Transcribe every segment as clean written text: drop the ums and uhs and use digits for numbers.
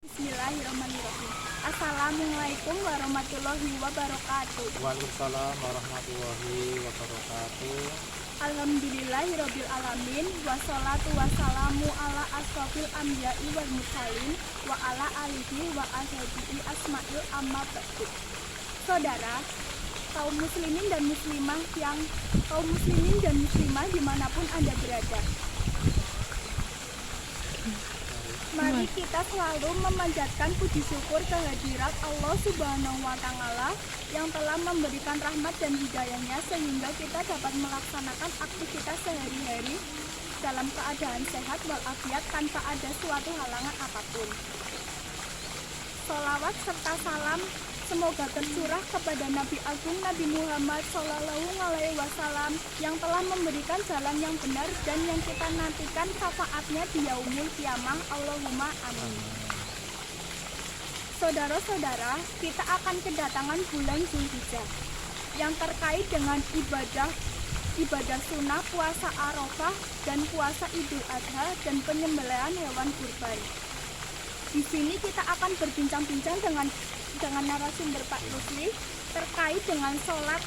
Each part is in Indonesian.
Bismillahirrahmanirrahim. Assalamualaikum warahmatullahi wabarakatuh. Waalaikumsalam warahmatullahi wabarakatuh. Alhamdulillahirabbil alamin wassalatu wassalamu ala asrofil anbiya'i wal mursalin wa ala alihi wa ashabihi asma'il amma ba'du. Saudara, kaum muslimin dan muslimah dimanapun Anda berada, mari kita selalu memanjatkan puji syukur kehadirat Allah Subhanahu wa Ta'ala yang telah memberikan rahmat dan hidayahnya sehingga kita dapat melaksanakan aktivitas sehari-hari dalam keadaan sehat walafiat tanpa ada suatu halangan apapun. Sholawat serta salam semoga tercurah kepada Nabi Agung Nabi Muhammad SAW yang telah memberikan jalan yang benar dan yang kita nantikan syafaatnya di yaumul kiamah. Allahumma amin. Saudara-saudara, kita akan kedatangan bulan Zulhijjah yang terkait dengan ibadah sunnah puasa Arafah dan puasa Idul Adha dan penyembelihan hewan kurban. Di sini kita akan berbincang-bincang dengan narasumber Pak Rusli terkait dengan sholat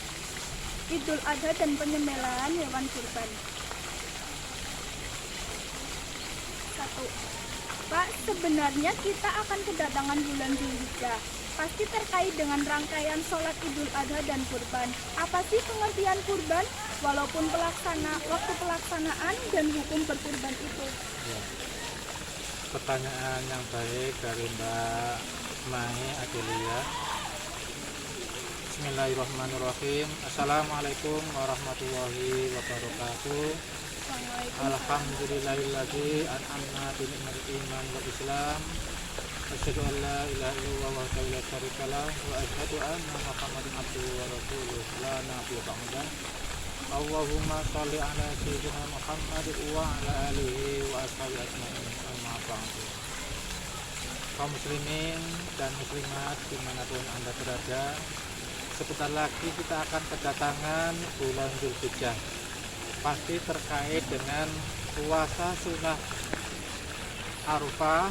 Idul Adha dan penyembelihan hewan kurban. 1. Pak, sebenarnya kita akan kedatangan bulan Zulhijjah. Pasti terkait dengan rangkaian sholat Idul Adha dan kurban. Apa sih pengertian kurban? Walaupun waktu pelaksanaan dan hukum berkurban itu. Ya. Pertanyaan yang baik dari Mbak Mai Adelia. Bismillahirrahmanirrahim. Assalamualaikum warahmatullahi wabarakatuh. Alhamdulillahilladzi an'amna bi ni'matil iman wal islam. Asyhadu an la ilaha illallah wahdahu la syarika lah wa asyhadu anna Muhammadan abduhu wa rasuluh la nabiyya ba'dah. Allahumma sholli ala sayyidina Muhammad wa ala alihi wa ashabihi ajmain. Amma ba'du. Kaum muslimin dan muslimat dimanapun Anda berada, sebentar lagi kita akan kedatangan bulan Zulhijjah. Pasti terkait dengan puasa sunnah Arafah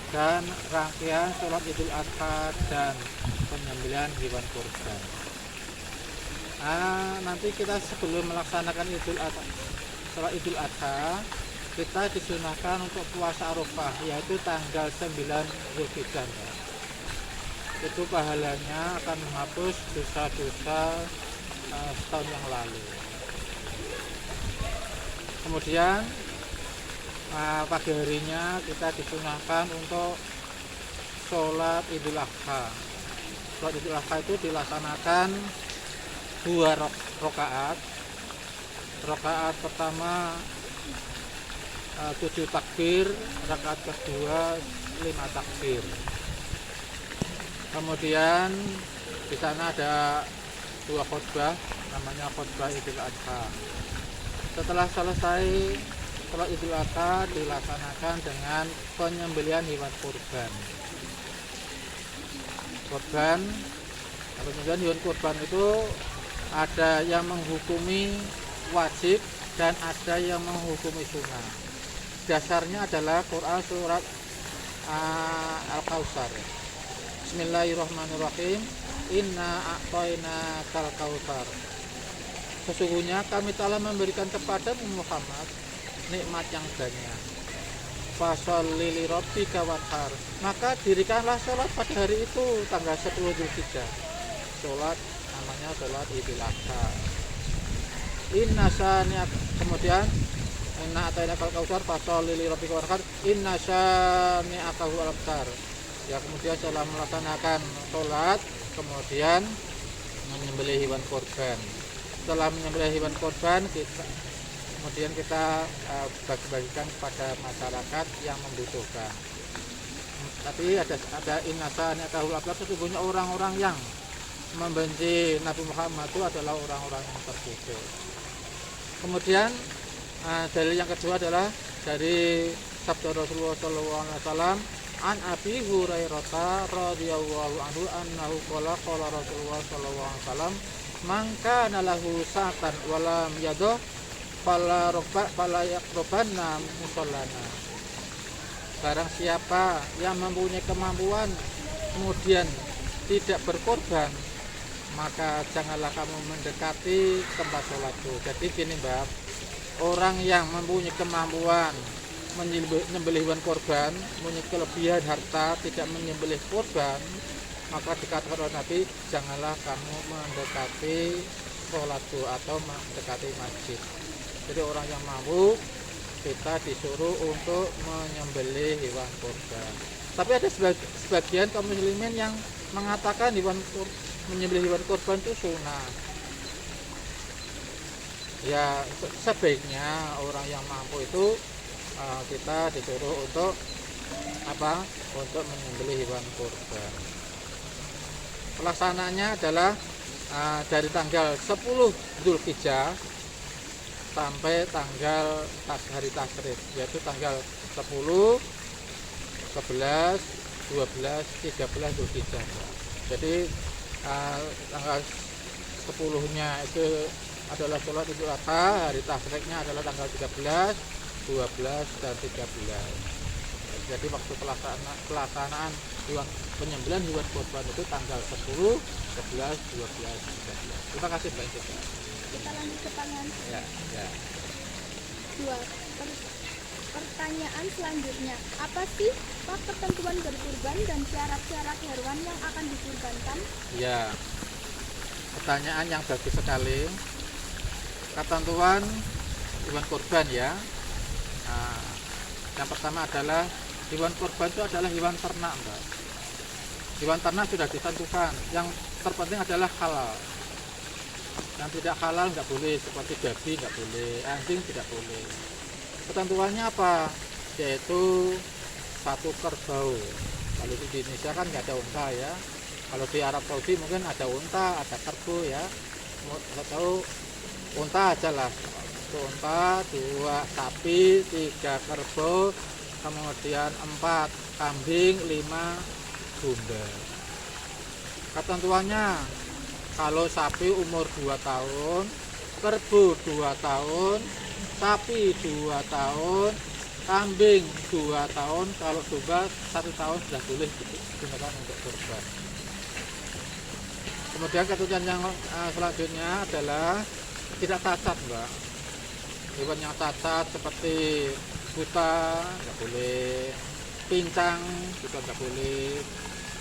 dan rangkaian sholat Idul Adha dan penyembelihan hewan kurban. Nanti kita sebelum melaksanakan sholat Idul Adha, kita disunahkan untuk puasa Arafah, yaitu tanggal 9 Zulhijjah. Itu pahalanya akan menghapus dosa-dosa setahun yang lalu. Kemudian pagi harinya kita disunahkan untuk sholat Idul Adha. Sholat Idul Adha itu dilaksanakan 2 rakaat. Rakaat pertama 7 takbir, rakaat kedua 5 takbir. Kemudian di sana ada 2 khutbah, namanya khutbah Idul Adha. Setelah selesai sholat Idul Adha dilaksanakan dengan penyembelihan hewan kurban. Penyembelihan hewan kurban itu ada yang menghukumi wajib dan ada yang menghukumi sunnah. Dasarnya adalah Quran surat Al-Kautsar. Bismillahirrahmanirrahim. Inna a'tayna kal kautsar. Sesungguhnya kami telah memberikan kepada Muhammad nikmat yang banyak. Fasholli li rabbika wanhar. Maka dirikanlah sholat pada hari itu tanggal 10 Zulhijjah. Sholat namanya sholat Idul Adha. Kemudian inna a'tayna kal kautsar fasholli li rabbika wanhar. Inna syani'aka huwal abtar. Ya, kemudian setelah melaksanakan sholat, kemudian menyembelih hewan kurban. Setelah menyembelih hewan kurban, kemudian kita bagi-bagikan kepada masyarakat yang membutuhkan. Tapi ada innasan atau ablar, sesungguhnya orang-orang yang membenci Nabi Muhammad itu adalah orang-orang yang terkutuk. Kemudian dalil yang kedua adalah dari sabda Rasulullah SAW, an Abi Hurairah radhiyallahu anhu annahu qala Rasulullah SAW, maka nalahu sa'atan walam yado fala yaqrabanna musallana. barang siapa yang mempunyai kemampuan kemudian tidak berkorban, maka janganlah kamu mendekati tempat sholatku. Jadi gini Mbak, orang yang mempunyai kemampuan menyembelih hewan korban, mempunyai kelebihan harta, tidak menyembelih korban, maka dikatakan oleh Nabi, janganlah kamu mendekati sholatku atau mendekati masjid. Jadi orang yang mampu, kita disuruh untuk menyembelih hewan kurban. Tapi ada sebagian kaum muslimin yang mengatakan menyembelih hewan kurban itu sunnah. Ya sebaiknya orang yang mampu itu kita disuruh untuk apa? Untuk menyembelih hewan kurban. Pelaksanaannya adalah dari tanggal 10 Dzulhijjah sampai tanggal hari tasrik, yaitu tanggal 10, 11, 12, 13 Dzulhijjah. Jadi tanggal 10-nya itu adalah sholat Idul Adha, hari tasriknya adalah tanggal 13, 12, dan 13. Jadi waktu pelaksanaan penyembelihan hewan kurban itu tanggal 10, 11, 12, 13. Terima kasih Mbak Jessica. Kita lanjut ke tangan. Ya. 2. Pertanyaan selanjutnya, apa sih Pak ketentuan berkurban dan syarat-syarat hewan yang akan dikurbankan? Ya, pertanyaan yang bagus sekali. Ketentuan hewan kurban ya. Yang pertama adalah hewan kurban itu adalah hewan ternak, Mbak. Hewan ternak sudah ditentukan. Yang terpenting adalah halal. Yang tidak halal nggak boleh, seperti babi nggak boleh, anjing tidak boleh. Ketentuannya apa? Yaitu 1 kerbau. Kalau di Indonesia kan nggak ada unta ya. Kalau di Arab Saudi mungkin ada unta, ada kerbau ya. Nggak tahu unta aja lah. 1 unta, 2 sapi, 3 kerbau, kemudian 4 kambing, 5 domba. Ketentuannya, kalau sapi umur 2 tahun, kerbau 2 tahun, sapi 2 tahun, kambing 2 tahun, kalau domba 1 tahun sudah boleh digunakan untuk kurban. Kemudian ketentuan yang selanjutnya adalah tidak cacat, Mbak. Hewan yang cacat seperti buta nggak boleh, pincang juga nggak boleh,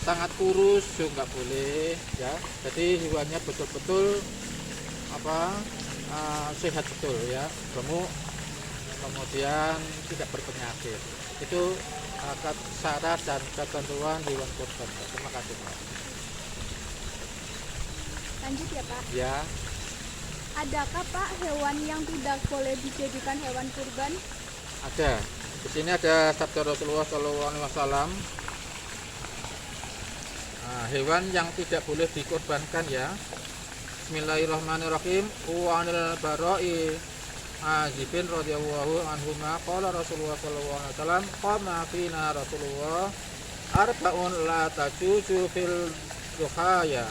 sangat kurus juga nggak boleh ya. Jadi hewannya betul-betul sehat betul ya, gemuk, kemudian tidak berpenyakit. Itu syarat dan ketentuan hewan kurban. Terima kasih Pak. Lanjut ya Pak. Ya. Adakah Pak hewan yang tidak boleh dijadikan hewan kurban? Ada. Di sini ada sabda Rasulullah SAW. Hewan yang tidak boleh dikorbankan ya. Bismillahirrahmanirrahim. Wa anil bara'i azibin radhiyallahu anhuma qala Rasulullah sallallahu alaihi wasallam qama fina Rasulullah arba'un la tajuzu fil duhaya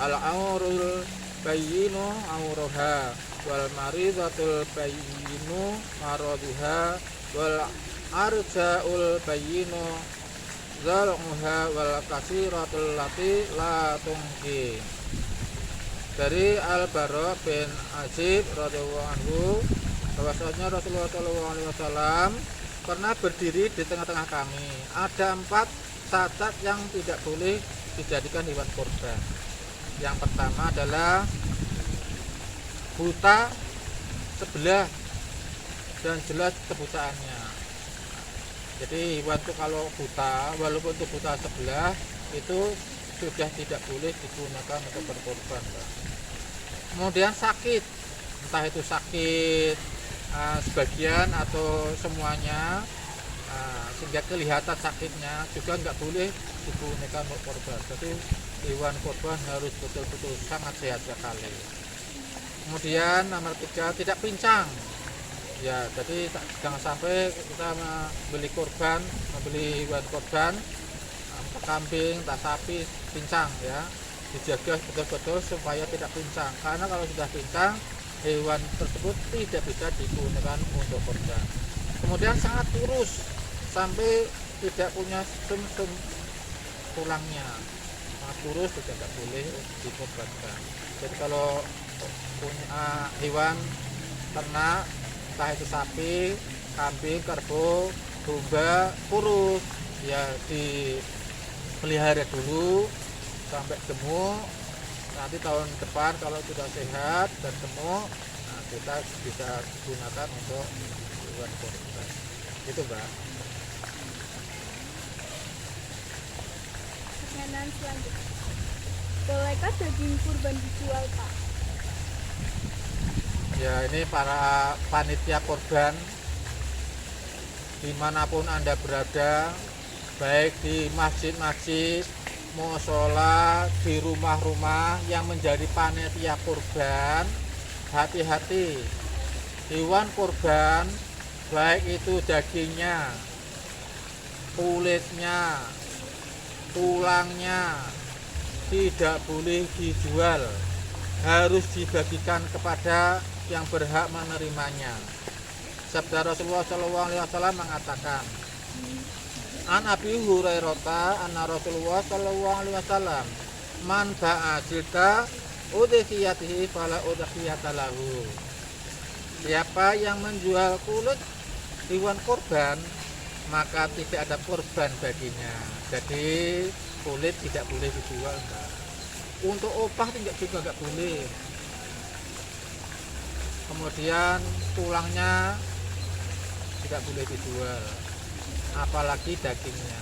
al-aurul bayyinu auruha wal maridatul bayyinu maraduha wal arja'ul bayyinu zal'uha wal kasiratul lati la tungki. Dari Al-Bara bin Azib radhiyallahu anhu, bahwasanya Rasulullah SAW pernah berdiri di tengah-tengah kami. Ada 4 cacat yang tidak boleh dijadikan hewan kurban. Yang pertama adalah buta sebelah dan jelas kebutaannya. Jadi hewan itu kalau buta, walaupun itu buta sebelah, itu sudah tidak boleh digunakan untuk berkorban. Kemudian sakit, entah itu sakit sebagian atau semuanya, sehingga kelihatan sakitnya, juga nggak boleh digunakan untuk korban. Jadi hewan korban harus betul-betul sangat sehat sekali. Kemudian nomor 3, tidak pincang. Ya, jadi jangan sampai kita membeli hewan korban, kambing, sapi, pincang ya. Dijaga betul-betul supaya tidak pincang. Karena kalau sudah pincang, hewan tersebut tidak bisa digunakan untuk korban. Kemudian sangat kurus sampai tidak punya sum-sum tulangnya, kurus juga tidak boleh dikorbankan. Jadi kalau punya hewan ternak, entah itu sapi, kambing, kerbau, domba, kurus, ya dipelihara dulu sampai gemuk. Nanti tahun depan kalau sudah sehat dan gemuk, nah kita bisa gunakan untuk hewan kurban. Itu Mbak. Pertanyaan selanjutnya. Bolehkah daging kurban dijual, Pak? Ya, ini para panitia kurban dimanapun Anda berada, baik di masjid-masjid, musola, di rumah-rumah yang menjadi panitia kurban, hati-hati. Hewan kurban, baik itu dagingnya, kulitnya, tulangnya, tidak boleh dijual, harus dibagikan kepada yang berhak menerimanya. Sabda Rasulullah SAW mengatakan, An Abi Hurairah anna Rasulullah SAW man ba'a jilda udhiyatihi fala udhiyata lahu. Siapa yang menjual kulit hewan kurban, maka tidak ada kurban baginya. Jadi kulit tidak boleh dijual, Mbak. Untuk opah juga nggak boleh. Kemudian tulangnya tidak boleh dijual, apalagi dagingnya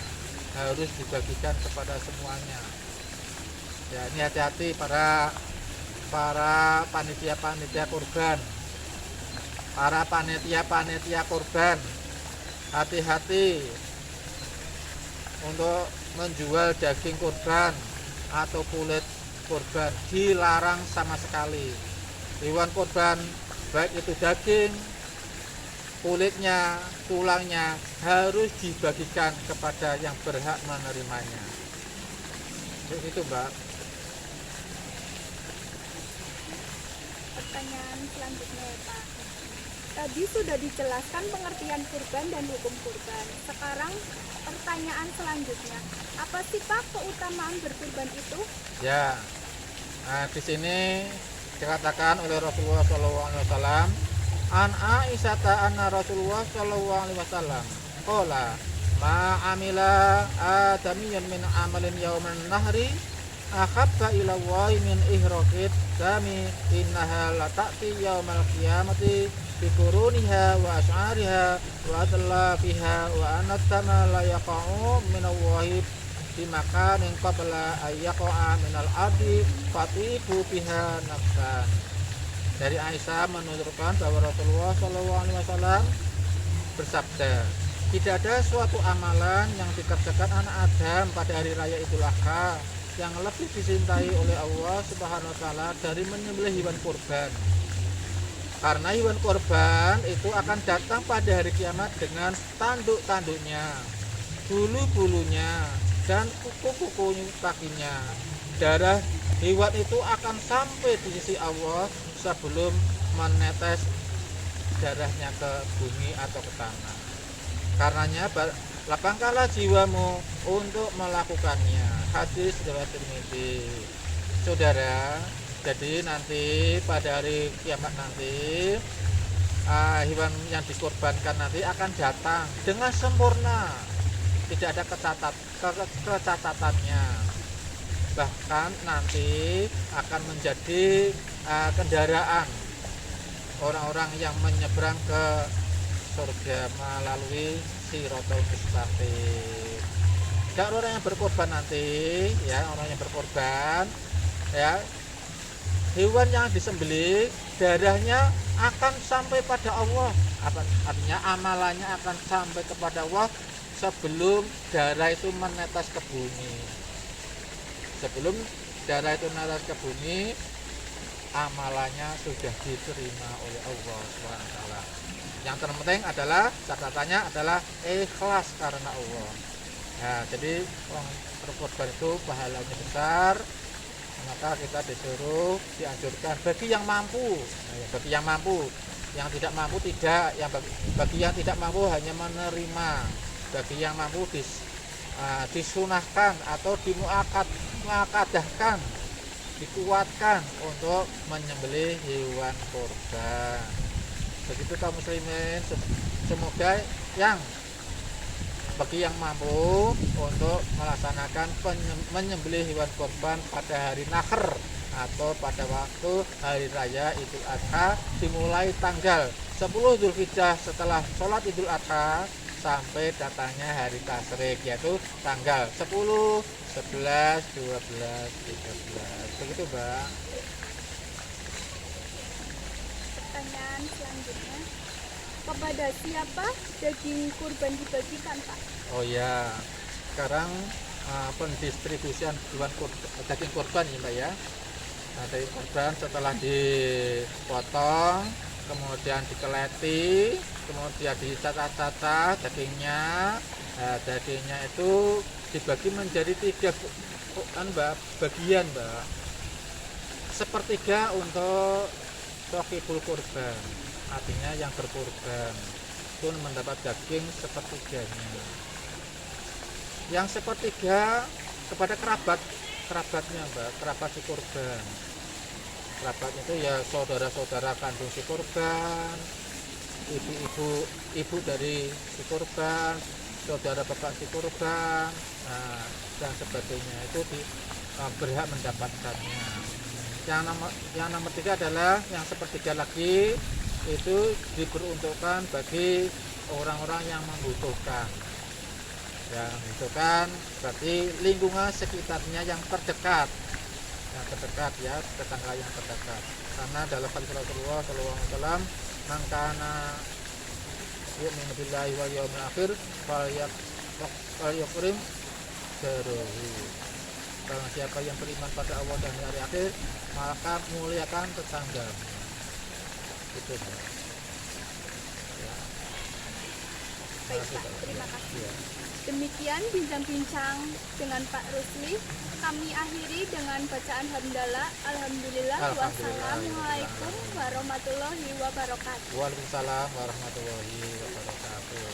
harus dibagikan kepada semuanya. Ya, ini hati-hati para panitia kurban, para panitia kurban, hati-hati untuk menjual daging kurban atau kulit kurban, dilarang sama sekali. Hewan kurban baik itu daging, kulitnya, tulangnya harus dibagikan kepada yang berhak menerimanya. Itu Mbak. Pertanyaan selanjutnya ya Pak. Tadi sudah dijelaskan pengertian kurban dan hukum kurban. Sekarang pertanyaan selanjutnya, apa sih Pak keutamaan berkurban itu? Ya, nah, di sini dikatakan oleh Rasulullah SAW, An Aisyata anna Rasulullah SAW qala ma amila adamiyyun min amalin yauman nahri ahabba ila Allahi min ihraqid dami innaha la ta'ti yaumal qiyamati bi quruniha wa ash'ariha wa adalla fiha wa anatama la yaqa'u min Allahi di makanin qabla ayyaqa'a minal ardi fatibu biha nafsan. Dari Aisyah menuturkan bahwa Rasulullah SAW bersabda, tidak ada suatu amalan yang dikerjakan anak Adam pada hari raya Idul Adha yang lebih dicintai oleh Allah Subhanahu wa taala dari menyembelih hewan kurban. Karena hewan kurban itu akan datang pada hari kiamat dengan tanduk-tanduknya, bulu-bulunya, dan kuku-kuku kakinya. Darah hewan itu akan sampai di sisi Allah sebelum menetes darahnya ke bumi atau ke tanah. Karenanya lapangkanlah jiwamu untuk melakukannya. Hadis riwayat Tirmidzi. Saudara, jadi nanti pada hari kiamat nanti hewan yang dikorbankan nanti akan datang dengan sempurna, tidak ada kecatatannya. Bahkan nanti akan menjadi kendaraan orang-orang yang menyeberang ke surga melalui Shiratal Mustaqim. Dan orang yang berkorban nanti, ya orang yang berkorban, ya hewan yang disembelih darahnya akan sampai pada Allah. Artinya amalannya akan sampai kepada Allah sebelum darah itu menetes ke bumi. Sebelum darah itu menetes ke bumi, amalannya sudah diterima oleh Allah SWT. Yang terpenting adalah catatannya adalah ikhlas karena Allah. Nah, jadi orang berkorban itu pahalanya besar, maka kita disuruh dianjurkan bagi yang mampu. Nah, ya, bagi yang mampu, yang tidak mampu tidak, yang bagi yang tidak mampu hanya menerima. bagi yang mampu disunahkan atau dimuakadahkan, dikuatkan untuk menyembelih hewan kurban. Begitu kaum muslimin, semoga yang bagi yang mampu untuk melaksanakan menyembelih hewan kurban pada hari nahr atau pada waktu hari raya Idul Adha dimulai tanggal 10 Dzulhijjah setelah sholat Idul Adha sampai datangnya hari tasyrik, yaitu tanggal 10, 11, 12, 13. Begitu, Mbak. Pertanyaan selanjutnya, kepada siapa daging kurban dibagikan, Pak? Oh ya, sekarang pendistribusian daging kurban ya, Mbak ya. Nah, daging kurban setelah dipotong, kemudian dikeleti, kemudian dicacah-cacah dagingnya. Nah, dagingnya itu dibagi menjadi 3 Mbak, bagian, Mbak. Sepertiga untuk shahibul kurban, artinya yang berkurban pun mendapat daging sepertiganya. Yang sepertiga kepada kerabatnya, Mbak, kerabat si kurban. Kerabat itu ya saudara-saudara kandung si kurban, ibu dari si kurban, saudara bapak si kurban, nah, dan sebagainya itu berhak mendapatkannya. Yang nomor 3 adalah yang sepertiga lagi itu diperuntukkan bagi orang-orang yang membutuhkan. Yang membutuhkan berarti lingkungan sekitarnya yang terdekat, ya, tetangga yang terdekat. Karena dalam hadis Rasulullah SAW, mangkana yu'minu billahi wal yawmil akhir falyukrim jaruhu. Barang siapa yang beriman pada Allah dan hari akhir, maka muliakan tetangga. Itu, ya. Baik, Pak, terima kasih. Ya. Demikian bincang-bincang dengan Pak Rusli. Kami akhiri dengan bacaan hamdalah. Alhamdulillah. Wassalamualaikum warahmatullahi wabarakatuh. Waalaikumsalam warahmatullahi wabarakatuh.